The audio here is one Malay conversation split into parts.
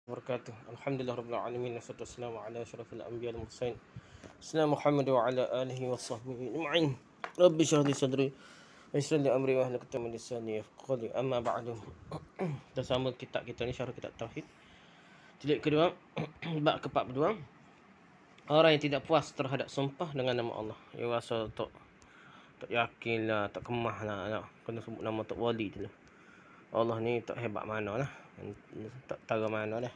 Wabarakatuh. Alhamdulillah rabbil alamin wassalatu wassalamu ala asyrafil anbiya wal mursalin sayyidina Muhammad wa ala alihi wa sahbihi ajma'in. Rabbi shrah li sadri wa yassir li amri wa hlul 'uqdatam min lisani yafqahu qawli. Amma ba'du. Kita sama kitab kita ni syarah kitab tauhid. Jilid kedua bab ke-42. Orang yang tidak puas terhadap sumpah dengan nama Allah. Dia rasa tak yakin lah, tak kemah lah, kena sebut nama tak wali tu lah. Allah ni tak hebat mana lah, tak tahu mana lah.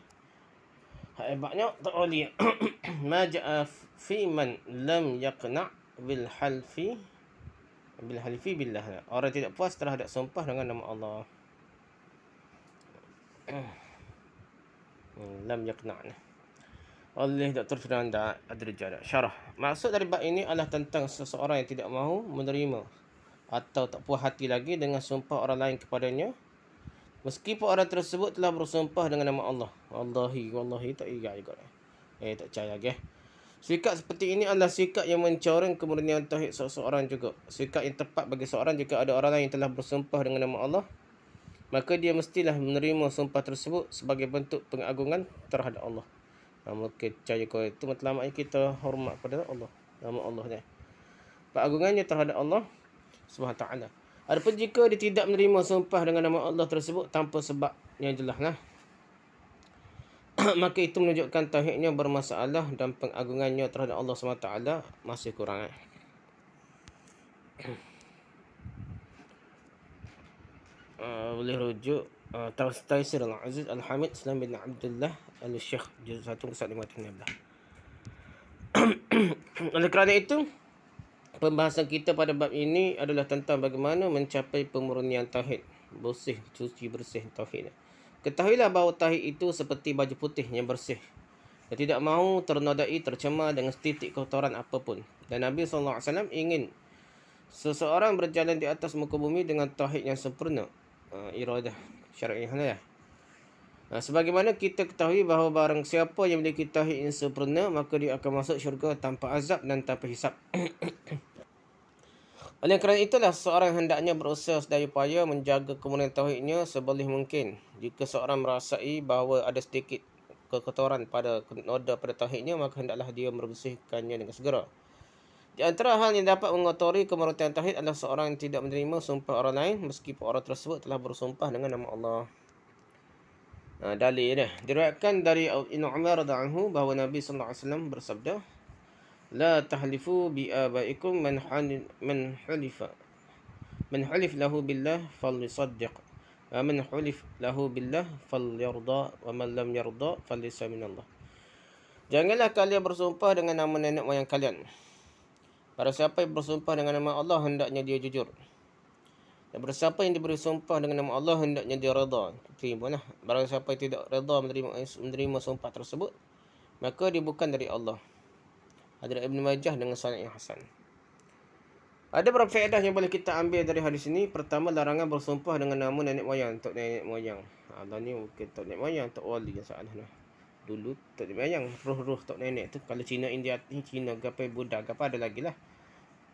Hebatnya tak wali. Ma ja'a fi man lam yaqna' bil halfi billah. Orang tidak puas terhadap sumpah dengan nama Allah. Lam yaqna'. Oleh Dr. Firanda Adrijada. Syarah. Maksud dari bab ini adalah tentang seseorang yang tidak mahu menerima atau tak puas hati lagi dengan sumpah orang lain kepadanya, meskipun orang tersebut telah bersumpah dengan nama Allah. Wallahi tak ingat juga. Tak percaya lagi. Sikap seperti ini adalah sikap yang mencoreng kemurnian tauhid seseorang juga. Sikap yang tepat bagi seorang jika ada orang lain yang telah bersumpah dengan nama Allah, maka dia mestilah menerima sumpah tersebut sebagai bentuk pengagungan terhadap Allah. Maka percaya kau itu matlamatnya kita hormat pada Allah. Nama Allah ni. Pengagungannya terhadap Allah Subhanahu Wa Taala. Adapun jika dia tidak menerima sumpah dengan nama Allah tersebut tanpa sebab yang jelas lah, maka itu menunjukkan tauhidnya bermasalah dan pengagungannya terhadap Allah SWT masih kurang. Boleh rujuk Taisir Al-Aziz Al-Hamid Islam bin Abdullah Al-Syekh juz 1 kisah 516. Oleh kerana itu, pembahasan kita pada bab ini adalah tentang bagaimana mencapai pemurnian tauhid, bersih tauhid. Ketahuilah bahawa tauhid itu seperti baju putih yang bersih, dan tidak mahu ternodai, tercemar dengan setitik kotoran apapun. Dan Nabi SAW ingin seseorang berjalan di atas muka bumi dengan tauhid yang sempurna, iradah syar'iyyah. Sebagaimana kita ketahui bahawa barang siapa yang memiliki tauhid yang sempurna, maka dia akan masuk syurga tanpa azab dan tanpa hisab. Oleh kerana itulah seorang hendaknya berusaha sedaya upaya menjaga kemurnian tauhidnya seboleh mungkin. Jika seorang merasai bahawa ada sedikit kekotoran pada noda pada tauhidnya, maka hendaklah dia membersihkannya dengan segera. Di antara hal yang dapat mengotori kemurnian tauhid adalah seorang yang tidak menerima sumpah orang lain meskipun orang tersebut telah bersumpah dengan nama Allah. Dalil dia diriwayatkan dari Ibnu Umar radhiyallahu anhu bahawa Nabi sallallahu alaihi wasallam bersabda, la tahlifu bi abaikum man hulif lahu billah falyusaddiq wa man hulif lahu billah falyarda wa man lam yarda falaysa minallah. Janganlah kalian bersumpah dengan nama nenek moyang kalian. Barang siapa yang bersumpah dengan nama Allah, hendaknya dia jujur. Dan barang siapa yang diberi sumpah dengan nama Allah, hendaknya dia redha. Terimalah. Barang siapa yang tidak redha menerima sumpah tersebut, maka dia bukan dari Allah. Hadis Ibnu Majah dengan sanad yang hasan. Ada beberapa faedah yang boleh kita ambil dari hadis ini. Pertama, larangan bersumpah dengan nama nenek moyang, tok nenek moyang. Allah ni mungkin tok nenek moyang, tok wali yang salah lah. Dulu tok nenek moyang, roh tok nenek tu. Kalau Cina, India, Cina, gapai Buddha, gapai ada lagi lah.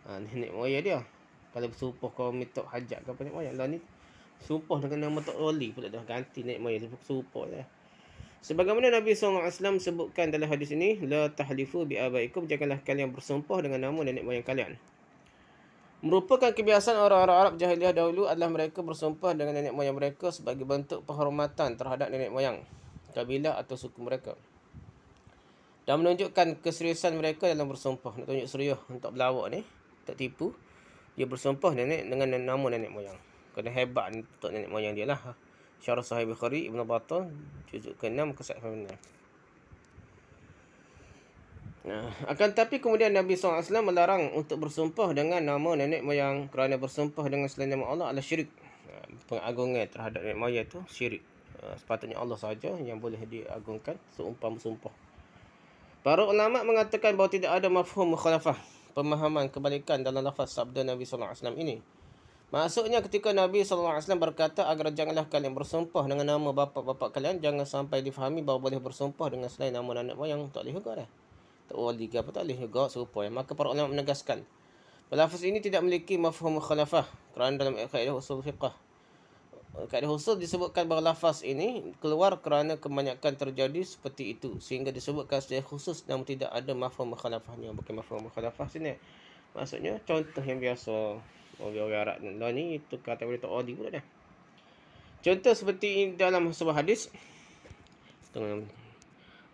Nenek moyang dia. Kalau bersumpah kau mitok hajat gapai nenek moyang. Lah ni sumpah dengan nama tok wali pula dah ganti nenek moyang, sumpah je. Sebagaimana Nabi SAW sebutkan dalam hadis ini, la tahlifu bi abaikum, janganlah kalian bersumpah dengan nama nenek moyang kalian. Merupakan kebiasaan orang-orang Arab jahiliah dahulu adalah mereka bersumpah dengan nenek moyang mereka sebagai bentuk penghormatan terhadap nenek moyang, kabilah atau suku mereka, dan menunjukkan keseriusan mereka dalam bersumpah. Nak tunjuk serius untuk berlawak ni, tak tipu, dia bersumpah dengan nama nenek moyang. Kena hebat untuk nenek moyang dia lah. Syarah Sahih Bukhari Ibn Battah juzuk ke-6 kisah 6. Akan tetapi kemudian Nabi SAW melarang untuk bersumpah dengan nama nenek moyang, kerana bersumpah dengan selain nama Allah adalah syirik. Pengagungan terhadap nenek moyang itu syirik. Sepatutnya Allah sahaja yang boleh diagungkan seumpama sumpah. Para ulama mengatakan bahawa tidak ada mafhum mukhalafah, pemahaman kebalikan dalam lafaz sabda Nabi SAW ini. Maksudnya ketika Nabi SAW berkata agar janganlah kalian bersumpah dengan nama bapa-bapa kalian, jangan sampai difahami bahawa boleh bersumpah dengan selain nama nenek moyang, tak boleh juga dah. Tak wali ke apa, tak boleh juga serupa. Maka para ulama menegaskan lafaz ini tidak memiliki mafhum mukhalafah, kerana dalam kaedah usul fiqh kaedah usul disebutkan bahawa lafaz ini keluar kerana kebanyakan terjadi seperti itu, sehingga disebutkan secara khusus namun tidak ada mafhum mukhalafahnya. Bukan mafhum mukhalafah sini, maksudnya contoh yang biasa orang Arab ni itu kata boleh tak adi pula dah. Contoh seperti dalam sebuah hadis,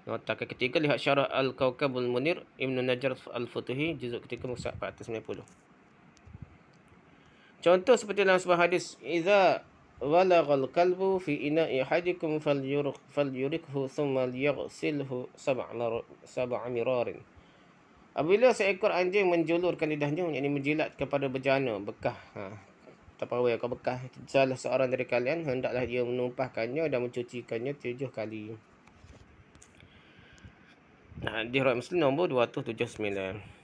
nota ketiga, lihat syarah Al-Kawkabul Munir Ibn Najjar Al-Futuhi juzuk ketiga muka 490. Contoh seperti dalam sebuah hadis, idza walaghal kalbu fi ina'i ahadikum falyurikhu thumma liyaghsilhu sab'a mirarin. Apabila seekor anjing menjulurkan lidahnya, yakni menjilat kepada bejana bekah, tapawai atau bekah salah seorang dari kalian, hendaklah dia menumpahkannya dan mencucikannya 7 kali. Hadis riwayat Muslim nombor 279.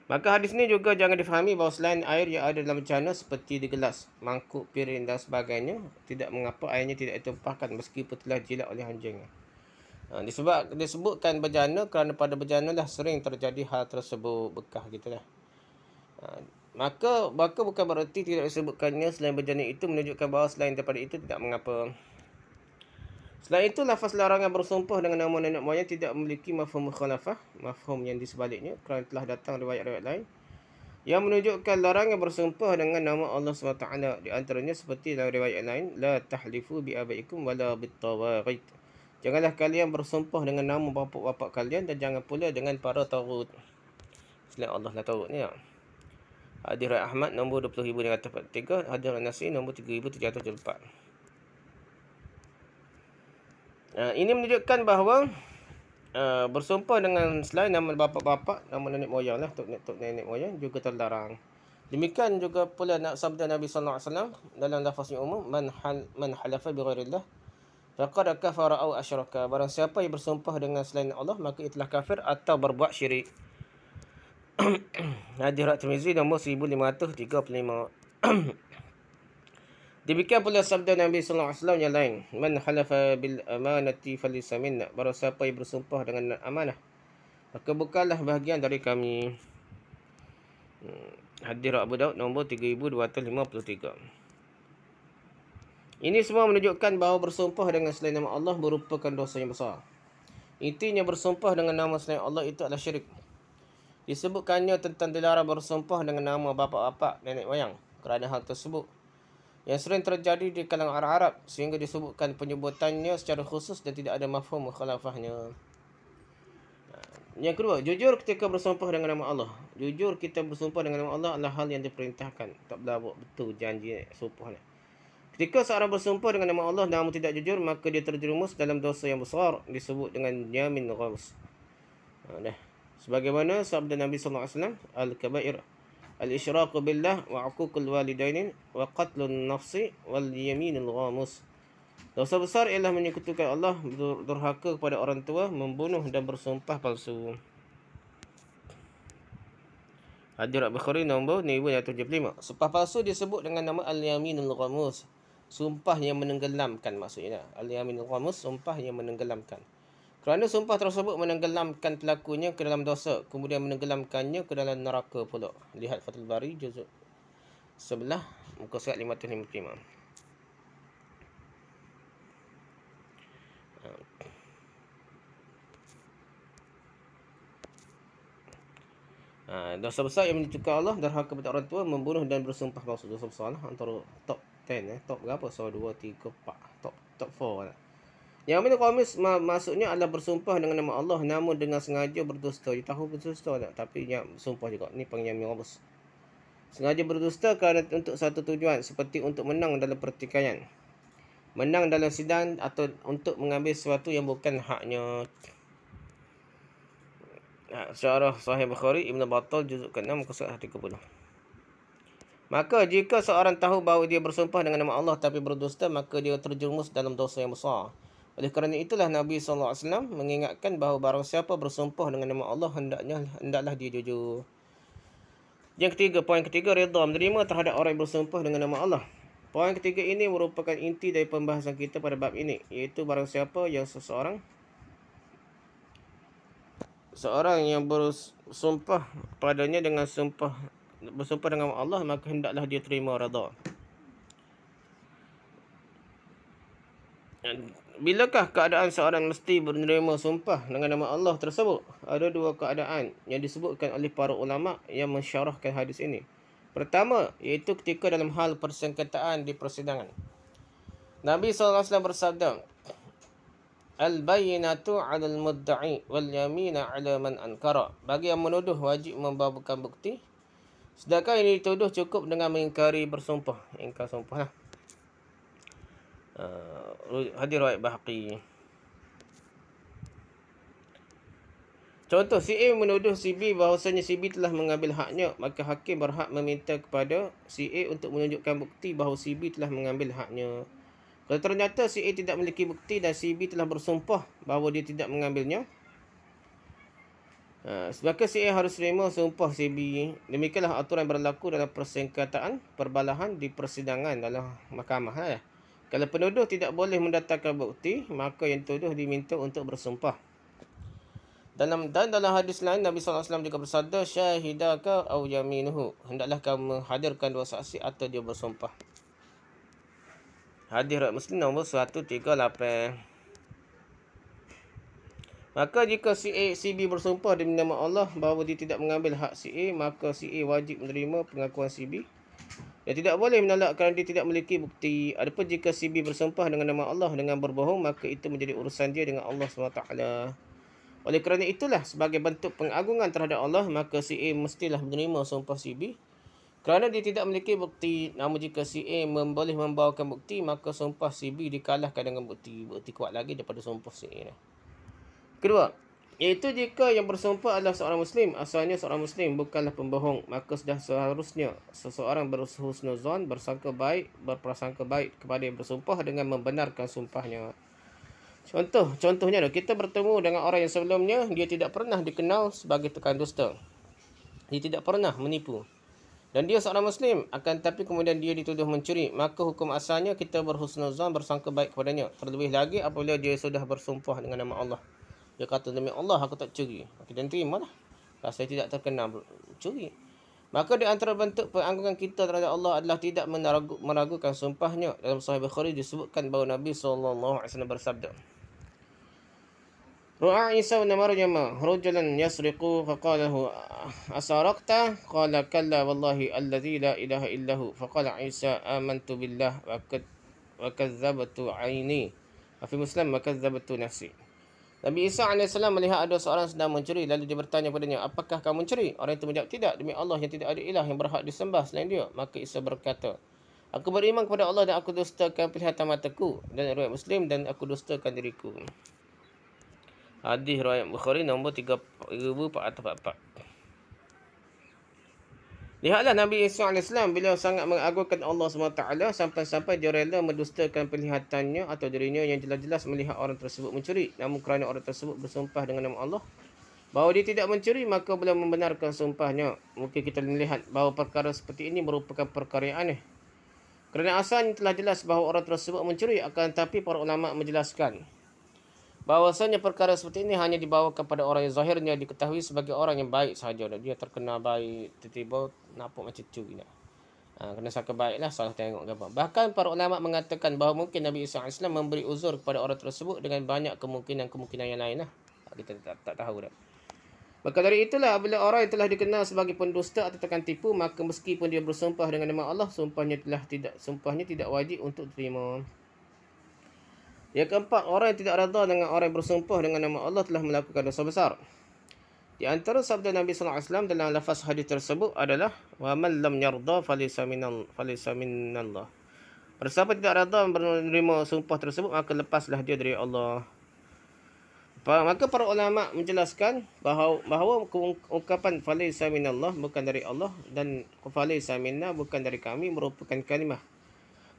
Maka hadis ini juga jangan difahami bahawa selain air yang ada dalam bejana seperti di gelas, mangkuk, piring dan sebagainya, tidak mengapa airnya tidak ditumpahkan meskipun telah jilat oleh anjing. Disebutkan bejana kerana pada bejana lah sering terjadi hal tersebut, bekah gitulah. Maka bukan bererti tidak disebutkannya selain bejana itu menunjukkan bahawa selain daripada itu tidak mengapa. Selain itu, lafaz larangan bersumpah dengan nama nenek moyang tidak memiliki mafhum mukhalafah, mafhum yang di sebaliknya, kerana telah datang riwayat-riwayat lain yang menunjukkan larangan bersumpah dengan nama Allah SWT. Di antaranya seperti dalam riwayat lain, la tahlifu bi abaikum wala bit tawaghit. Janganlah kalian bersumpah dengan nama bapa-bapa kalian dan jangan pula dengan para taghut. Selain Allah lah taghut ni. Hadis riwayat Ahmad nombor 20,143, hadis riwayat Nasai nombor 3,774. Ini menunjukkan bahawa bersumpah dengan selain nama bapa-bapa, nama nenek moyang lah, tok nenek moyang juga terlarang. Demikian juga pula sabda Nabi sallallahu alaihi wasallam dalam lafaz yang umum, man halafa bi ghairillah faqad kafara aw asyraka. Barang siapa yang bersumpah dengan selain Allah, maka ia telah kafir atau berbuat syirik. Hadis riwayat Tirmizi nombor 1535. Demikian pula sabda Nabi sallallahu alaihi wasallam yang lain, man halafa bil amanati falaysa minna. Barang siapa yang bersumpah dengan amanah, maka bukanlah bahagian dari kami. Hadis Abu Daud nombor 3253. Ini semua menunjukkan bahawa bersumpah dengan selain nama Allah merupakan dosa yang besar. Intinya bersumpah dengan nama selain Allah itu adalah syirik. Disebutkannya tentang dilarang bersumpah dengan nama bapa-bapa, nenek moyang kerana hal tersebut yang sering terjadi di kalangan Arab, sehingga disebutkan penyebutannya secara khusus dan tidak ada mafhum mukhalafahnya. Yang kedua, jujur ketika bersumpah dengan nama Allah. Jujur kita bersumpah dengan nama Allah adalah hal yang diperintahkan. Tak boleh buat betul janji sumpah. Ketika seorang bersumpah dengan nama Allah namun tidak jujur, maka dia terjerumus dalam dosa yang besar disebut dengan yamin ghamus. Sebagaimana sabda Nabi sallallahu alaihi wasallam, al-kabair al-isyraqu billah wa 'uququl walidaini wa qatlun nafsi wal yaminul ghamus. Dosa besar ialah menyekutukan Allah, durhaka kepada orang tua, membunuh dan bersumpah palsu. Hadis Bukhari nombor 1075. Sumpah palsu disebut dengan nama al-yaminul ghamus, sumpah yang menenggelamkan maksudnya. Al-yaminul ghamus, sumpah yang menenggelamkan. Kerana sumpah tersebut menenggelamkan pelakunya ke dalam dosa, kemudian menenggelamkannya ke dalam neraka pula. Lihat Fathul Bari juzuk 11 muka surat 555. Dosa besar yang menyekutukan Allah, derhaka kepada orang tua, membunuh dan bersumpah palsu. Dosa besar lah, antara top 10 top berapa? 1, 2, 3, 4 top 4 lah. Yang mana qamis maksudnya adalah bersumpah dengan nama Allah namun dengan sengaja berdusta. Dia tahu berdusta tak, tapi dia sumpah juga. Ni panggil mirabus. Sengaja berdusta kerana untuk satu tujuan, seperti untuk menang dalam pertikaian, menang dalam sidang, atau untuk mengambil sesuatu yang bukan haknya. Syarah Sahih Bukhari Ibn Battal juzuk ke-6 muka surat 30. Maka jika seorang tahu bahawa dia bersumpah dengan nama Allah tapi berdusta, maka dia terjerumus dalam dosa yang besar. Oleh kerana itulah Nabi SAW mengingatkan bahawa barang siapa bersumpah dengan nama Allah, hendaklah dia jujur. Yang ketiga, poin ketiga, redha menerima terhadap orang yang bersumpah dengan nama Allah. Poin ketiga ini merupakan inti dari pembahasan kita pada bab ini, iaitu barang siapa yang seorang yang bersumpah padanya dengan bersumpah dengan Allah, maka hendaklah dia terima redha. Bilakah keadaan seorang mesti menerima sumpah dengan nama Allah tersebut? Ada dua keadaan yang disebutkan oleh para ulama yang mensyarahkan hadis ini. Pertama, iaitu ketika dalam hal persengketaan di persidangan. Nabi SAW bersabda, Al-bayyinatu 'alal mudda'i wal yamina 'ala man ankara. Bagi yang menuduh wajib membawakan bukti, sedangkan yang dituduh cukup dengan mengingkari bersumpah. Ingkar sumpah lah. Hadis riwayat Baihaqi. Contoh, si A menuduh si B bahawasanya si B telah mengambil haknya, maka hakim berhak meminta kepada si A untuk menunjukkan bukti bahawa si B telah mengambil haknya. Kalau ternyata si A tidak memiliki bukti dan si B telah bersumpah bahawa dia tidak mengambilnya, sebabkan si A harus terima sumpah si B. Demikianlah aturan berlaku dalam persengketaan perbalahan di persidangan dalam mahkamah. Kalau penuduh tidak boleh mendatangkan bukti, maka yang tuduh diminta untuk bersumpah. Dan dalam hadis lain, Nabi SAW juga bersabda, Syahidaka aw yaminuhu. Hendaklah kamu menghadirkan dua saksi atau dia bersumpah. Hadis riwayat Muslim nombor 138. Maka jika si A, si B bersumpah demi nama Allah bahawa dia tidak mengambil hak si A, maka si A wajib menerima pengakuan si B. Dia tidak boleh menolak kerana dia tidak memiliki bukti. Adapun jika si B bersumpah dengan nama Allah dengan berbohong, maka itu menjadi urusan dia dengan Allah SWT. Oleh kerana itulah, sebagai bentuk pengagungan terhadap Allah, maka si A mestilah menerima sumpah si B. Kerana dia tidak memiliki bukti. Namun jika si A boleh membawakan bukti, maka sumpah si B dikalahkan dengan bukti kuat lagi daripada sumpah si A. Kedua, iaitu jika yang bersumpah adalah seorang Muslim, asalnya seorang Muslim, bukanlah pembohong, maka sudah seharusnya seseorang berhusnuzan, berprasangka baik kepada yang bersumpah dengan membenarkan sumpahnya. Contohnya, kita bertemu dengan orang yang sebelumnya, dia tidak pernah dikenal sebagai tukang dusta. Dia tidak pernah menipu. Dan dia seorang Muslim, akan tetapi kemudian dia dituduh mencuri. Maka hukum asalnya kita berhusnuzan, bersangka baik kepadanya. Terlebih lagi apabila dia sudah bersumpah dengan nama Allah. Dia kata, demi Allah aku tak curi. Kita terimalah. Kalau saya tidak terkenal curi. Maka di antara bentuk pengagungan kita terhadap Allah adalah tidak meragukan sumpahnya. Dalam Sahih Bukhari disebutkan bahawa Nabi SAW bersabda, Ru'a Isa bin Maryam rajulan yasriqu faqalahu asaraqta qala kalla wallahi alladhi la ilaha illahu faqala Isa amantu billah wa kadzdzabtu aini wa fi Muslim wa kadzdzabtu nafsi. Nabi Isa AS melihat ada seorang sedang mencuri, lalu dia bertanya padanya, apakah kamu mencuri? Orang itu menjawab, tidak, demi Allah yang tidak ada ilah yang berhak disembah selain dia. Maka Isa berkata, aku beriman kepada Allah dan aku dustakan penglihatan mataku, dan riwayat Muslim, dan aku dustakan diriku. Hadis riwayat Bukhari nombor 3444. Lihatlah Nabi Isa AS, beliau sangat mengagungkan Allah SWT sampai-sampai dia rela mendustakan penglihatannya atau dirinya yang jelas-jelas melihat orang tersebut mencuri. Namun kerana orang tersebut bersumpah dengan nama Allah bahawa dia tidak mencuri, maka beliau membenarkan sumpahnya. Mungkin kita melihat bahawa perkara seperti ini merupakan perkara yang aneh. Kerana asalnya telah jelas bahawa orang tersebut mencuri, akan tetapi para ulama menjelaskan bahawasanya perkara seperti ini hanya dibawakan pada orang yang zahirnya diketahui sebagai orang yang baik sahaja. Dia terkenal baik, tiba-tiba nampak macam curi. Kena sangka baiklah, salah tengok gambar. Bahkan para ulama mengatakan bahawa mungkin Nabi Isa AS memberi uzur kepada orang tersebut dengan banyak kemungkinan yang lain. Kita tak tahu dah. Maka dari itulah, apabila orang yang telah dikenal sebagai pendusta atau tukang tipu, maka meskipun dia bersumpah dengan nama Allah, sumpahnya tidak wajib untuk diterima. Yang keempat, orang yang tidak redha dengan orang yang bersumpah dengan nama Allah telah melakukan dosa besar. Di antara sabda Nabi SAW dalam lafaz hadis tersebut adalah, wa man lam yarda falaysa minallah. Siapa tidak redha menerima sumpah tersebut, maka lepaslah dia dari Allah. Maka para ulama menjelaskan bahawa ungkapan falaysa minallah bukan dari Allah dan falaysa minna bukan dari kami merupakan kalimah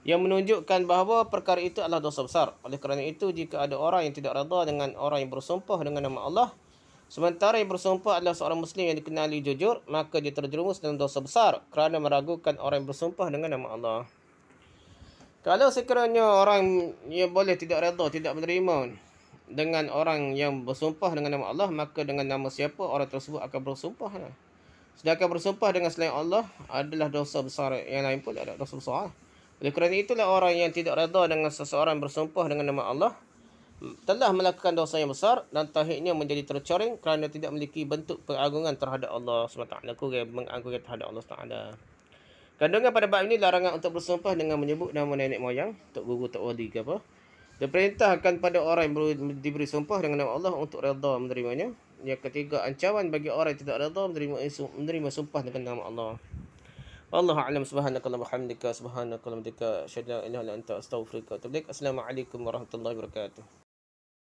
yang menunjukkan bahawa perkara itu adalah dosa besar. Oleh kerana itu, jika ada orang yang tidak redha dengan orang yang bersumpah dengan nama Allah, sementara yang bersumpah adalah seorang Muslim yang dikenali jujur, maka dia terjerumus dalam dosa besar kerana meragukan orang yang bersumpah dengan nama Allah. Kalau sekiranya orang yang boleh tidak redha, tidak menerima dengan orang yang bersumpah dengan nama Allah, maka dengan nama siapa orang tersebut akan bersumpah. Sedangkan bersumpah dengan selain Allah adalah dosa besar. Yang lain pun ada dosa besar. Oleh kerana itulah orang yang tidak redha dengan seseorang bersumpah dengan nama Allah telah melakukan dosa yang besar dan tauhidnya menjadi tercoreng kerana tidak memiliki bentuk pengagungan terhadap Allah SWT. Kurang mengagungkan terhadap Allah SWT. Kandungan pada bab ini larangan untuk bersumpah dengan menyebut nama nenek moyang, tok guru, tok wali ke apa. Diperintahkan pada orang yang diberi sumpah dengan nama Allah untuk redha menerimanya. Yang ketiga, ancaman bagi orang yang tidak redha menerima sumpah dengan nama Allah. Wallahu a'lam. Subhanakallahumma wa bihamdika, subhanakallahumma wa bihamdika, asyhadu an la ilaha illa anta, astaghfiruka wa atubu ilaik. Assalamualaikum warahmatullahi wabarakatuh.